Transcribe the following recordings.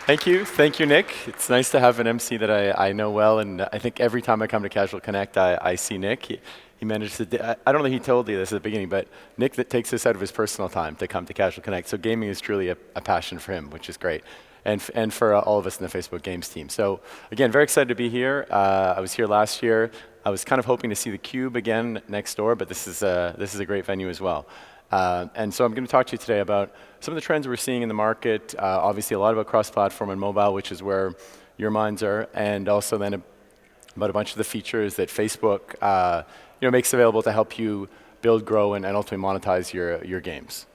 Thank you, Nick. It's nice to have an MC that I know well, and I think every time I come to Casual Connect, I see Nick. He managed to, I don't know if he told you this at the beginning, but Nick that takes this out of his personal time to come to Casual Connect. So gaming is truly a passion for him, which is great. And for all of us in the Facebook Games team. So again, very excited to be here. I was here last year. I was kind of hoping to see the Cube again next door, but this is a great venue as well. And so I'm going to talk to you today about some of the trends we're seeing in the market, obviously a lot about cross-platform and mobile, which is where your minds are, and also then about a bunch of the features that Facebook makes available to help you build, grow, and ultimately monetize your games.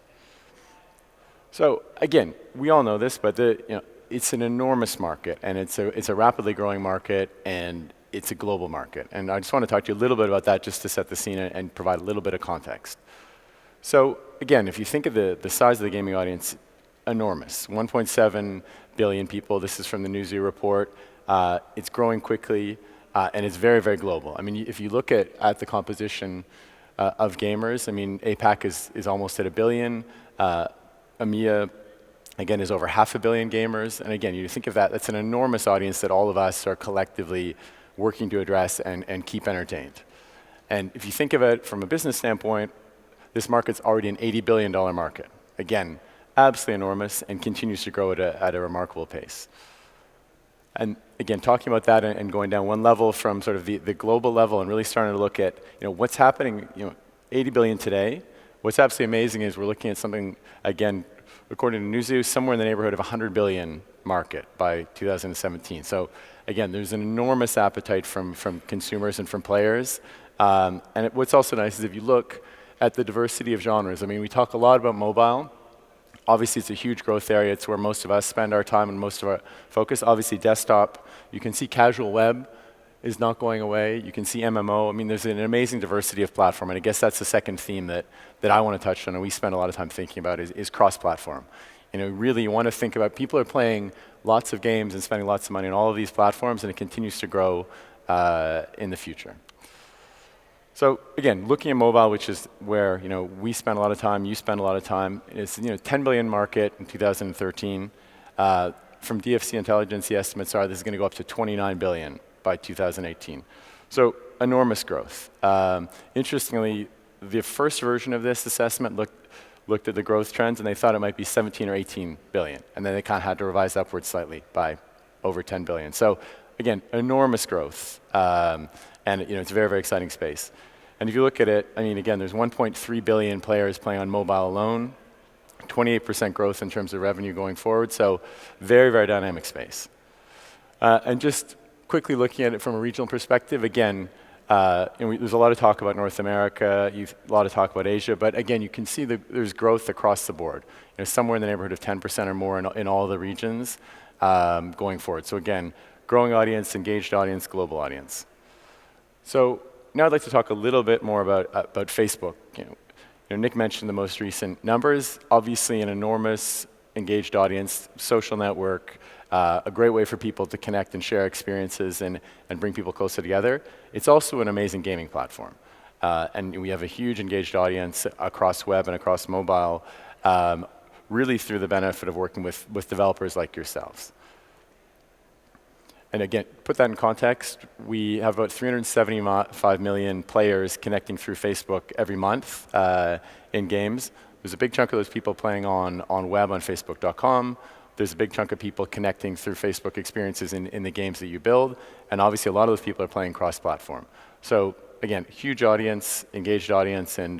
So again, we all know this, but it's an enormous market, and it's a rapidly growing market, and it's a global market. And I just want to talk to you a little bit about that just to set the scene and provide a little bit of context. So again, if you think of the size of the gaming audience, enormous. 1.7 billion people. This is from the Newzoo report. It's growing quickly, and it's very, very global. I mean, if you look at the composition of gamers, I mean, APAC is almost at 1 billion. EMEA, again, is over 500 million gamers. And again, you think of that, that's an enormous audience that all of us are collectively working to address and keep entertained. And if you think of it from a business standpoint, this market's already an $80 billion market. Again, absolutely enormous and continues to grow at a remarkable pace. And again, talking about that and going down one level from sort of the global level and really starting to look at what's happening, 80 billion today. What's absolutely amazing is we're looking at something, again, according to Newzoo, somewhere in the neighborhood of 100 billion market by 2017. So again, there's an enormous appetite from consumers and from players. What's also nice is if you look at the diversity of genres. I mean, we talk a lot about mobile. Obviously, it's a huge growth area. It's where most of us spend our time and most of our focus. Obviously, desktop. You can see casual web is not going away. You can see MMO. I mean, there's an amazing diversity of platform, and I guess that's the second theme that I want to touch on, and we spend a lot of time thinking about is cross-platform. Really, you want to think about people are playing lots of games and spending lots of money on all of these platforms, and it continues to grow in the future. So again, looking at mobile, which is where we spend a lot of time, you spend a lot of time. It's 10 billion market in 2013. From DFC Intelligence, the estimates are this is going to go up to 29 billion by 2018. So enormous growth. Interestingly, the first version of this assessment looked at the growth trends, and they thought it might be 17 or 18 billion, and then they kind of had to revise upwards slightly by over 10 billion. So again, enormous growth. And it's a very, very exciting space. And if you look at it, I mean, again, there's 1.3 billion players playing on mobile alone, 28% growth in terms of revenue going forward. So very, very dynamic space. And just quickly looking at it from a regional perspective, again, there's a lot of talk about North America, a lot of talk about Asia, but again, you can see there's growth across the board. Somewhere in the neighborhood of 10% or more in all the regions going forward. So again, growing audience, engaged audience, global audience. So now I'd like to talk a little bit more about Facebook. Nick mentioned the most recent numbers. Obviously, an enormous engaged audience, social network, a great way for people to connect and share experiences and bring people closer together. It's also an amazing gaming platform. And we have a huge engaged audience across web and across mobile, really through the benefit of working with developers like yourselves. And again, put that in context, we have about 375 million players connecting through Facebook every month in games. There's a big chunk of those people playing on web on Facebook.com. There's a big chunk of people connecting through Facebook experiences in the games that you build. And obviously, a lot of those people are playing cross-platform. So again, huge audience, engaged audience, and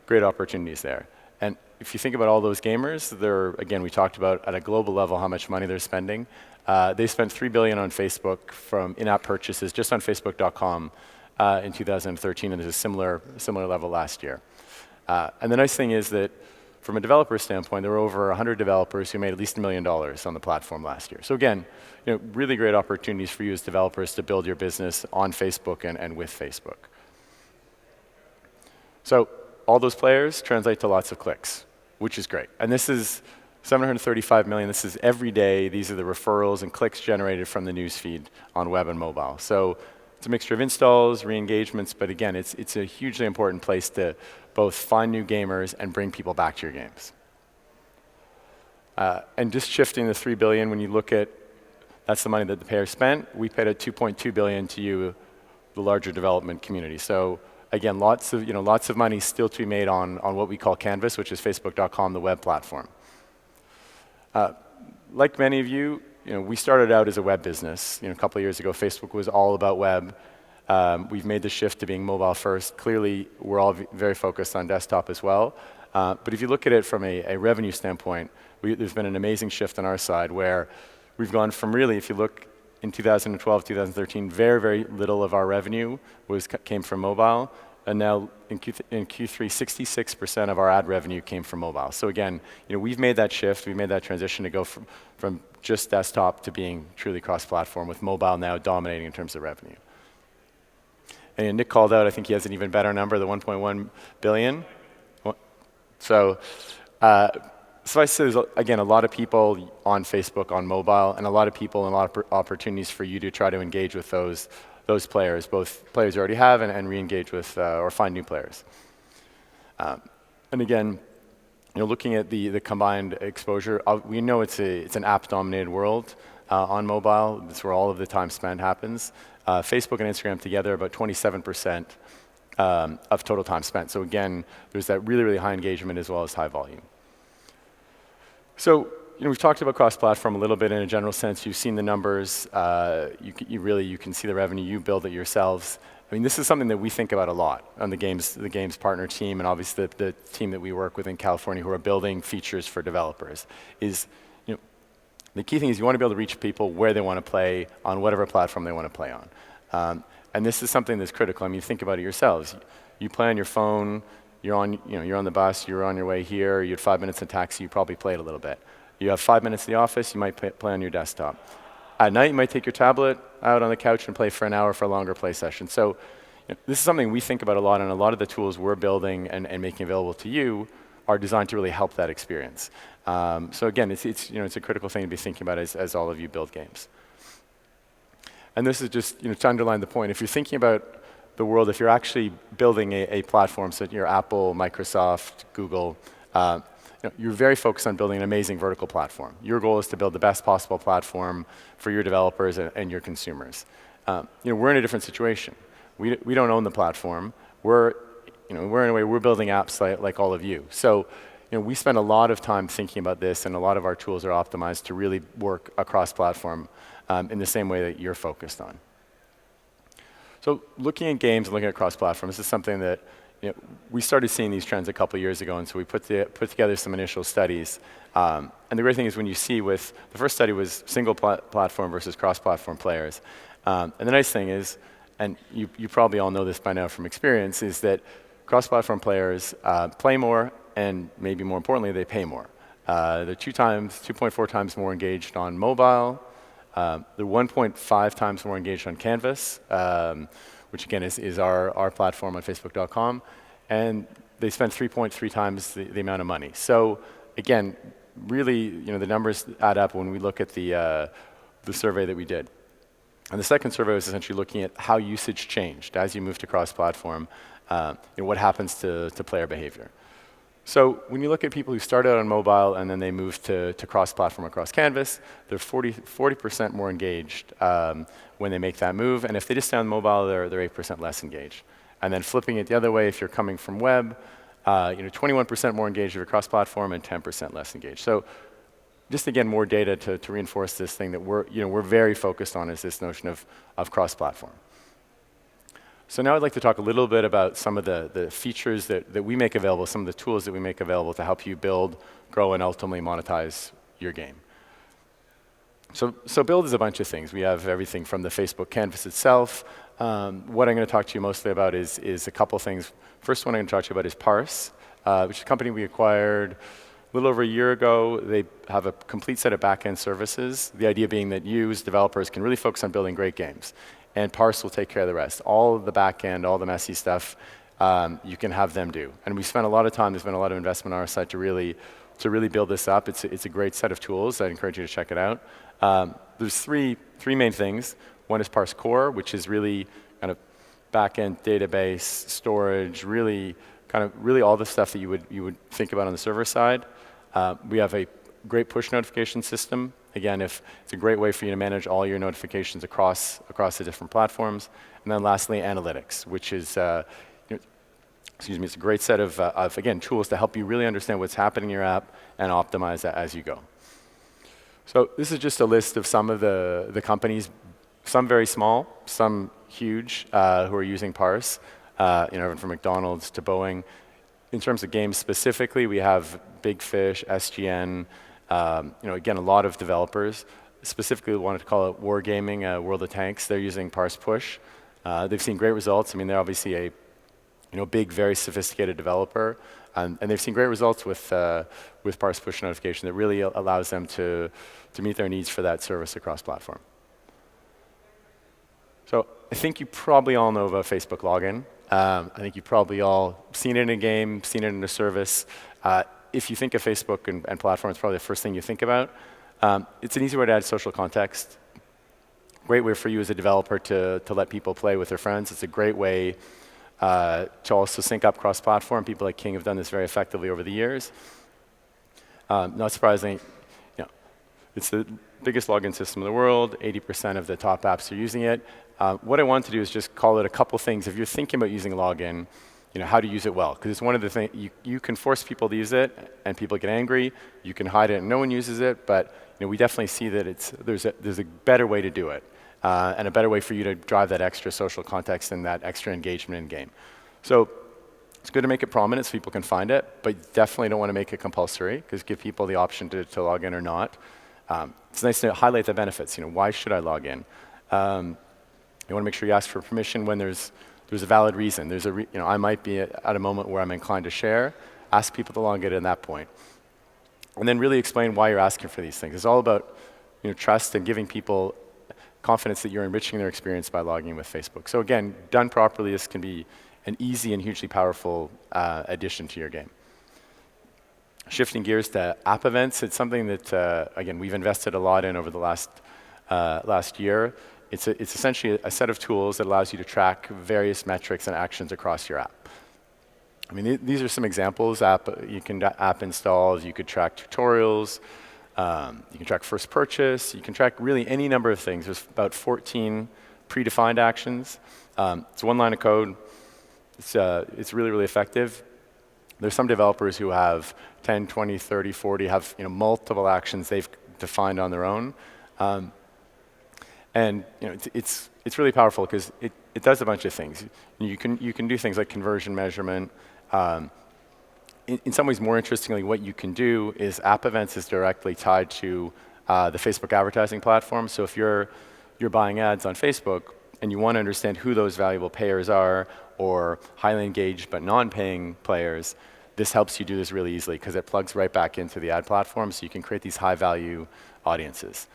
great opportunities there. And if you think about all those gamers, again, we talked about at a global level how much money they're spending. They spent $3 billion on Facebook from in-app purchases just on Facebook.com in 2013, and there's a similar level last year. And the nice thing is that from a developer standpoint, there were over 100 developers who made at least $1 million on the platform last year. So again, really great opportunities for you as developers to build your business on Facebook and with Facebook. So all those players translate to lots of clicks, which is great. And this is 735 million. This is every day. These are the referrals and clicks generated from the newsfeed on web and mobile. So it's a mixture of installs, re-engagements, but again, it's a hugely important place to both find new gamers and bring people back to your games. And just shifting the $3 billion, when you look at, that's the money that the payer spent, we paid a $2.2 billion to you, the larger development community. So again, lots of money still to be made on what we call Canvas, which is Facebook.com, the web platform. Like many of you, we started out as a web business. A couple of years ago, Facebook was all about web. We've made the shift to being mobile first. Clearly, we're all very focused on desktop as well. But if you look at it from a revenue standpoint, there's been an amazing shift on our side where we've gone from really, if you look in 2012, 2013, very, very little of our revenue came from mobile. And now in Q3, 66% of our ad revenue came from mobile. So again, we've made that shift. We've made that transition to go from just desktop to being truly cross-platform, with mobile now dominating in terms of revenue. And Nick called out, I think he has an even better number, the 1.1 billion. So I say there's, again, a lot of people on Facebook, on mobile, and a lot of people and a lot of opportunities for you to try to engage with those players, both players you already have and re-engage with or find new players. And again, looking at the combined exposure, we know it's an app-dominated world on mobile. That's where all of the time spent happens. Facebook and Instagram together, about 27% of total time spent. So again, there's that really, really high engagement as well as high volume. So we've talked about cross-platform a little bit in a general sense. You've seen the numbers. You can see the revenue. You build it yourselves. I mean, this is something that we think about a lot on the games partner team, and obviously the team that we work with in California who are building features for developers. The key thing is you want to be able to reach people where they want to play on whatever platform they want to play on. And this is something that's critical. I mean, think about it yourselves. You play on your phone. You're on the bus. You're on your way here. You had 5 minutes in taxi. You probably played a little bit. You have 5 minutes in the office. You might play on your desktop. At night, you might take your tablet out on the couch and play for an hour for a longer play session. So this is something we think about a lot, and a lot of the tools we're building and making available to you are designed to really help that experience. So again, it's a critical thing to be thinking about as all of you build games. And this is just to underline the point. If you're thinking about the world, if you're actually building a platform, so you're Apple, Microsoft, Google, you're very focused on building an amazing vertical platform. Your goal is to build the best possible platform for your developers and your consumers. We're in a different situation. We don't own the platform. We're in a way, we're building apps like all of you. So we spend a lot of time thinking about this, and a lot of our tools are optimized to really work across platform in the same way that you're focused on. So looking at games and looking at cross-platform, this is something that we started seeing these trends a couple of years ago, and so we put together some initial studies. And the great thing is when you see the first study was single platform versus cross-platform players. And the nice thing is, and you probably all know this by now from experience, is that cross-platform players play more, and maybe more importantly, they pay more. They're 2.4 times more engaged on mobile. They're 1.5 times more engaged on Canvas, which again is our platform on Facebook.com, and they spend 3.3 times the amount of money. So again, really, the numbers add up when we look at the survey that we did. And the second survey was essentially looking at how usage changed as you move to cross-platform, what happens to player behavior. So when you look at people who started on mobile and then they move to cross-platform across Canvas, they're 40% more engaged when they make that move. And if they just stay on mobile, they're 8% less engaged. And then flipping it the other way, if you're coming from web, 21% more engaged if you're cross-platform and 10% less engaged. So just again, more data to reinforce this thing that we're very focused on, is this notion of cross-platform. So now I'd like to talk a little bit about some of the features that we make available, some of the tools that we make available to help you build, grow, and ultimately monetize your game. So build is a bunch of things. We have everything from the Facebook Canvas itself. What I'm going to talk to you mostly about is a couple things. First one I'm going to talk to you about is Parse, which is a company we acquired a little over a year ago. They have a complete set of back-end services, the idea being that you as developers can really focus on building great games, and Parse will take care of the rest. All of the back-end, all the messy stuff, you can have them do. And we spent a lot of time, there's been a lot of investment on our side to really build this up. It's a great set of tools. I'd encourage you to check it out. There's three main things. One is Parse Core, which is really kind of back-end database, storage, really all the stuff that you would think about on the server side. We have a great push notification system. Again, if it's a great way for you to manage all your notifications across the different platforms. And then lastly, analytics, which is it's a great set of again, tools to help you really understand what's happening in your app and optimize that as you go. So this is just a list of some of the companies, some very small, some huge, who are using Parse. Everyone from McDonald's to Boeing. In terms of games specifically, we have Big Fish, SGN. Again, a lot of developers. Specifically, we wanted to call it Wargaming, World of Tanks. They're using Parse Push. They've seen great results. I mean, they're obviously a big, very sophisticated developer, and they've seen great results with Parse Push notification that really allows them to meet their needs for that service across platform. So I think you probably all know about Facebook login. I think you've probably all seen it in a game, seen it in a service. If you think of Facebook and platform, it's probably the first thing you think about. It's an easy way to add social context. Great way for you as a developer to let people play with their friends. It's a great way to also sync up cross-platform. People like King have done this very effectively over the years. Not surprisingly, it's the biggest login system in the world. 80% of the top apps are using it. What I want to do is just call it a couple things. If you're thinking about using login, how to use it well. Because it's one of the things, you can force people to use it, and people get angry. You can hide it, and no one uses it. But we definitely see that there's a better way to do it, and a better way for you to drive that extra social context and that extra engagement in game. So it's good to make it prominent so people can find it, but you definitely don't want to make it compulsory, because give people the option to log in or not. It's nice to highlight the benefits. Why should I log in? You want to make sure you ask for permission when there's a valid reason. I might be at a moment where I'm inclined to share. Ask people to log in at that point. And then really explain why you're asking for these things. It's all about trust and giving people confidence that you're enriching their experience by logging in with Facebook. So again, done properly, this can be an easy and hugely powerful addition to your game. Shifting gears to app events, it's something that, again, we've invested a lot in over the last year. It's essentially a set of tools that allows you to track various metrics and actions across your app. I mean, these are some examples. You can app installs, you could track tutorials, you can track first purchase, you can track really any number of things. There's about 14 predefined actions. It's one line of code. It's really, really effective. There's some developers who have 10, 20, 30, 40, have multiple actions they've defined on their own. And it's really powerful because it does a bunch of things. You can do things like conversion measurement. In some ways, more interestingly, what you can do is app events is directly tied to the Facebook advertising platform. So if you're buying ads on Facebook and you want to understand who those valuable payers are, or highly engaged but non-paying players, this helps you do this really easily because it plugs right back into the ad platform, so you can create these high-value audiences.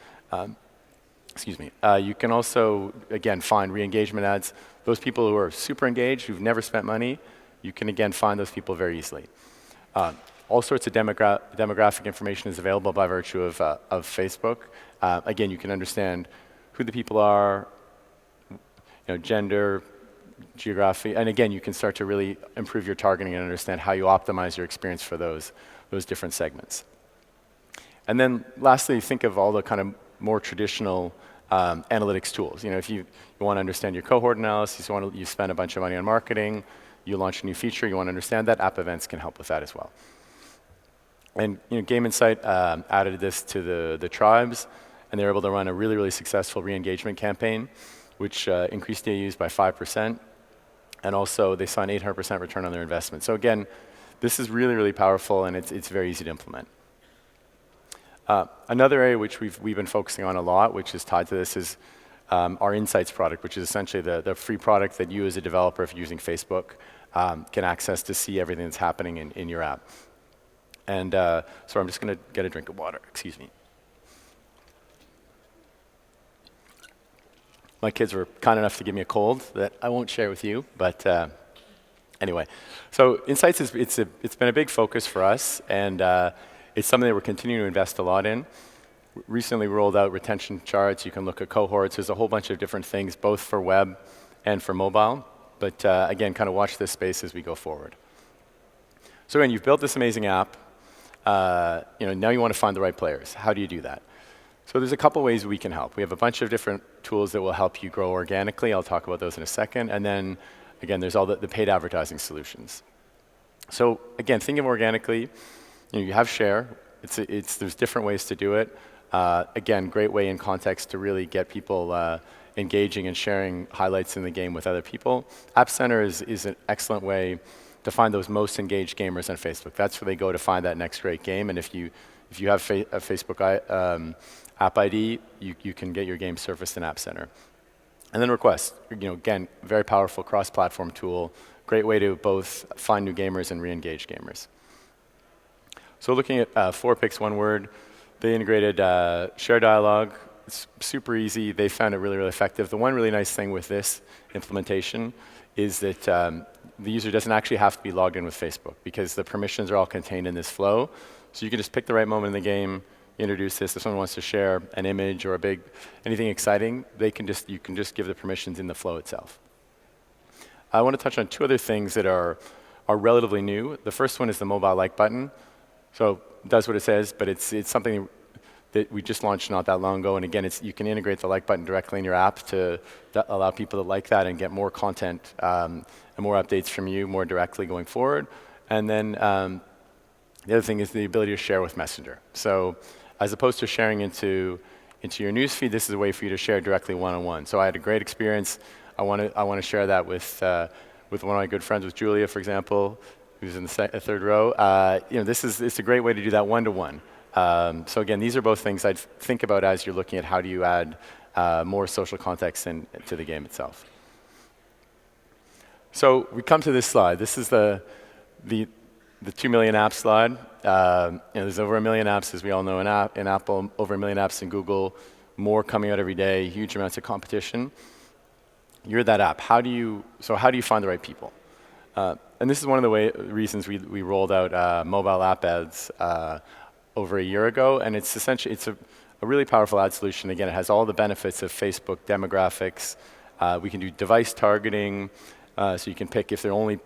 You can also, again, find re-engagement ads. Those people who are super engaged, who've never spent money, you can, again, find those people very easily. All sorts of demographic information is available by virtue of Facebook. Again, you can understand who the people are, gender, geography, and again, you can start to really improve your targeting and understand how you optimize your experience for those different segments. And then lastly, think of all the kind of more traditional analytics tools. If you want to understand your cohort analysis, you spend a bunch of money on marketing, you launch a new feature, you want to understand that, app events can help with that as well. And Game Insight added this to the tribes, and they were able to run a really, really successful re-engagement campaign, which increased DAUs by 5%, and also they saw an 800% return on their investment. So again, this is really, really powerful, and it's very easy to implement. Another area which we've been focusing on a lot, which is tied to this, is our Insights product, which is essentially the free product that you as a developer, if you're using Facebook, can access to see everything that's happening in your app. And so I'm just going to get a drink of water. Excuse me. My kids were kind enough to give me a cold that I won't share with you, but anyway. So Insights, it's been a big focus for us, and it's something that we're continuing to invest a lot in. Recently rolled out retention charts. You can look at cohorts. There's a whole bunch of different things, both for web and for mobile. But again, kind of watch this space as we go forward. So again, you've built this amazing app. now you want to find the right players. How do you do that? So there's a couple ways we can help. We have a bunch of different tools that will help you grow organically. I'll talk about those in a second. And then, again, there's all the paid advertising solutions. So again, thinking of organically, you have share. There's different ways to do it. Again, great way in context to really get people engaging and sharing highlights in the game with other people. App Center is an excellent way to find those most engaged gamers on Facebook. That's where they go to find that next great game. And if you have a Facebook app ID, you can get your game surfaced in App Center. And then requests. Again, very powerful cross-platform tool. Great way to both find new gamers and re-engage gamers. So looking at 4 picks, 1 word, they integrated share dialogue. It's super easy. They found it really, really effective. The one really nice thing with this implementation is that the user doesn't actually have to be logged in with Facebook because the permissions are all contained in this flow. So you can just pick the right moment in the game, introduce this. If someone wants to share an image or anything exciting, you can just give the permissions in the flow itself. I want to touch on 2 other things that are relatively new. The first one is the mobile like button. So it does what it says, but it's something that we just launched not that long ago. And again, you can integrate the like button directly in your app to allow people to like that and get more content and more updates from you more directly going forward. And then the other thing is the ability to share with Messenger. So as opposed to sharing into your newsfeed, this is a way for you to share directly one-on-one. So I had a great experience. I want to share that with one of my good friends, with Julia, for example, who's in the 3rd row. It's a great way to do that one-to-one. So again, these are both things I'd think about as you're looking at how do you add more social context to the game itself. So we come to this slide. This is the 2 million apps slide. There's over 1 million apps, as we all know, in Apple, over 1 million apps in Google, more coming out every day, huge amounts of competition. You're that app. How do you find the right people? And this is one of the reasons we rolled out mobile app ads over a year ago, and it's essentially a really powerful ad solution. Again, it has all the benefits of Facebook demographics. We can do device targeting, so you can pick if you only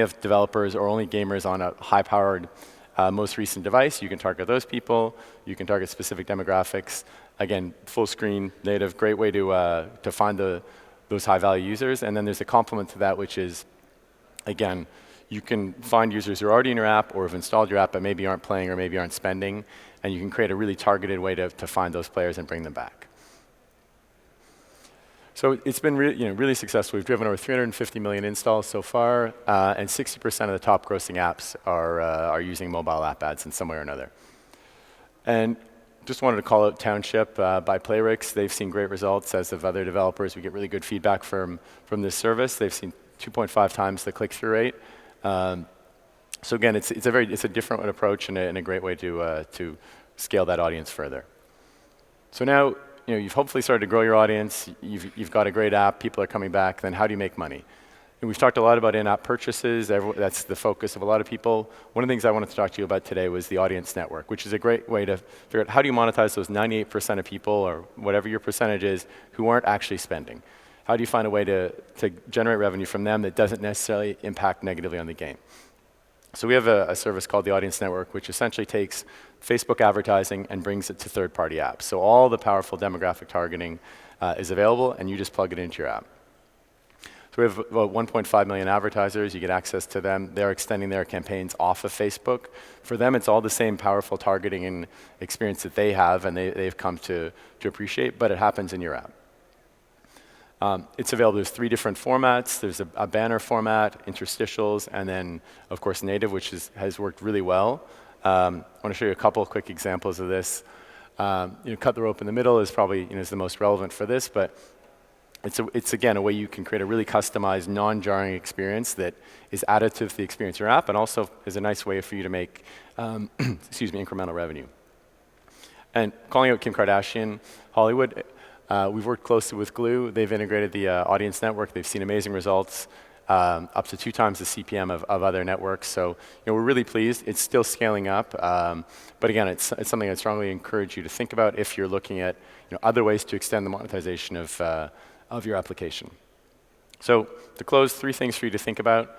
have developers or only gamers on a high-powered most recent device, you can target those people. You can target specific demographics. Again, full screen native, great way to find those high-value users. And then there's a complement to that, which is, again, you can find users who are already in your app or have installed your app but maybe aren't playing or maybe aren't spending, and you can create a really targeted way to find those players and bring them back. So it's been really successful. We've driven over 350 million installs so far, and 60% of the top grossing apps are using mobile app ads in some way or another. And just wanted to call out Township by Playrix. They've seen great results, as have other developers. We get really good feedback from this service. They've seen 2.5 times the click-through rate. So again, it's a different approach and a great way to scale that audience further. So now you've hopefully started to grow your audience. You've got a great app. People are coming back. Then how do you make money? And we've talked a lot about in-app purchases. That's the focus of a lot of people. One of the things I wanted to talk to you about today was the audience network, which is a great way to figure out how do you monetize those 98% of people, or whatever your percentage is, who aren't actually spending. How do you find a way to generate revenue from them that doesn't necessarily impact negatively on the game? So we have a service called the Audience Network, which essentially takes Facebook advertising and brings it to third-party apps. So all the powerful demographic targeting is available, and you just plug it into your app. So we have about 1.5 million advertisers. You get access to them. They're extending their campaigns off of Facebook. For them, it's all the same powerful targeting and experience that they have, and they've come to appreciate, but it happens in your app. It's available. There's 3 different formats. There's a banner format, interstitials, and then, of course, native, which has worked really well. I want to show you a couple of quick examples of this. Cut the rope in the middle is probably is the most relevant for this, but it's again a way you can create a really customized, non-jarring experience that is additive to the experience of your app, and also is a nice way for you to make incremental revenue. And calling out Kim Kardashian, Hollywood. We've worked closely with Glue. They've integrated the audience network. They've seen amazing results, up to 2 times the CPM of other networks. So we're really pleased. It's still scaling up, but again, it's something I strongly encourage you to think about if you're looking at other ways to extend the monetization of your application. So to close, 3 things for you to think about.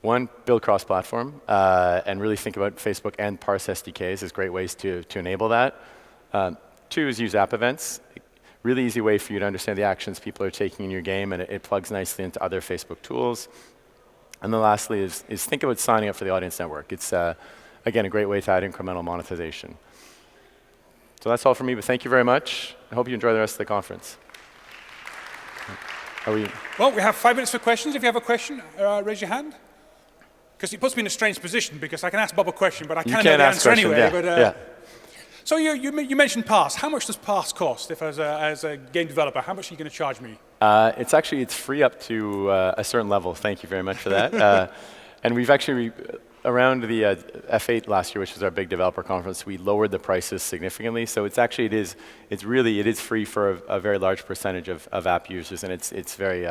One, build cross-platform and really think about Facebook and Parse SDKs as great ways to enable that. Two is use app events. Really easy way for you to understand the actions people are taking in your game, and it plugs nicely into other Facebook tools. And then lastly is think about signing up for the Audience Network. It's, again, a great way to add incremental monetization. So that's all from me, but thank you very much. I hope you enjoy the rest of the conference. Well, we have 5 minutes for questions. If you have a question, raise your hand. Because it puts me in a strange position, because I can ask Bob a question, but I can't know the answer anyway. Yeah, but, yeah. So you mentioned Parse. How much does Parse cost? If as a game developer, how much are you going to charge me? It's free up to a certain level. Thank you very much for that. And we've actually, around the F8 last year, which was our big developer conference, we lowered the prices significantly. So it is free for a very large percentage of app users, and it's very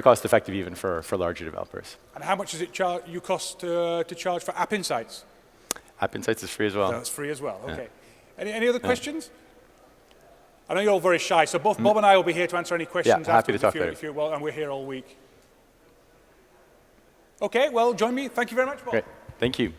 cost effective even for larger developers. And how much does it cost to charge for App Insights? App Insights is free as well. That's free as well, okay. Yeah. Any other questions? I know you're all very shy, so both Bob and I will be here to answer any questions. Yeah, happy to talk later. And we're here all week. Okay, well, join me. Thank you very much, Bob. Great, thank you.